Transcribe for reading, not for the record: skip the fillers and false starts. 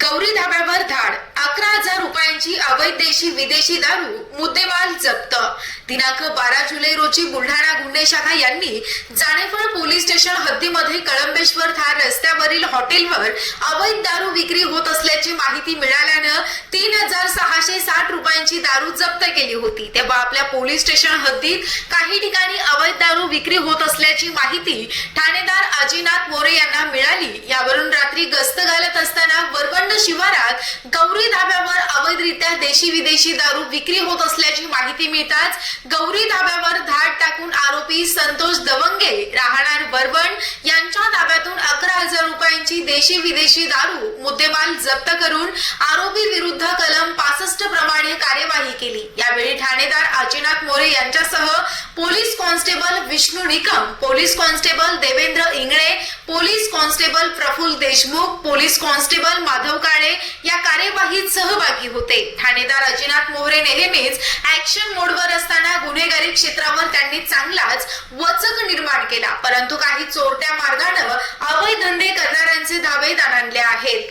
गौरी धाब्यावर धाड 11,000 रुपयांची अवैध देशी विदेशी दारू मुद्देमाल जप्त। दिनांक 12 जुलै रोजी बुलढाणा गुन्हे शाखा यांनी जानेफळ पोलीस स्टेशन हद्दीमध्ये कळंबेश्वर धार रस्त्यावरील हॉटेलवर अवैध दारू विक्री होत असल्याची माहिती मिळाल्यानं 3,660 रुपयांची दारू जप्त केली होती। तेव्हा आपल्या पोलीस स्टेशन हद्दीत काही ठिकाणी अवैध दारू विक्री होत असल्याची माहिती ठाणेदार अजिनाथ मोरे यांना मिळाली। यावरून रात्री गस्त घालत असताना वरवंड शिवारात गौरी धाब्यावर अवैधरित्या देशी विदेशी दारू विक्री होत असल्याची माहिती मिळताच गौरी धाब्यावर धाड टाकून आरोपी संतोष दवंगे राहणार वरवंड यांच्या ताब्यातून 11,000 रुपयांची देशी विदेशी दारू मुद्देमाल जप्त करून आरोपी विरुद्ध कलम 65 प्रमाणे कार्यवाही केली। यावेळी ठाणेदार अजिनाथ मोरे यांच्यासह police constable Vishnu Nikam, police constable Devendra Ingale, police constable Praful Deshmukh, police constable Madhav Kale या कार्यवाहीत सहभागी होते। ठाणेदार अजिनाथ मोरे नेहमीच ऍक्शन मोडवर असताना गुन्हेगारी क्षेत्रावर त्यांनी चांगलाच वचक निर्माण केला, परंतु काही चोरट्या मार्गाने अवैध धंदे करणाऱ्यांचे धाबे दाणाणले आहेत।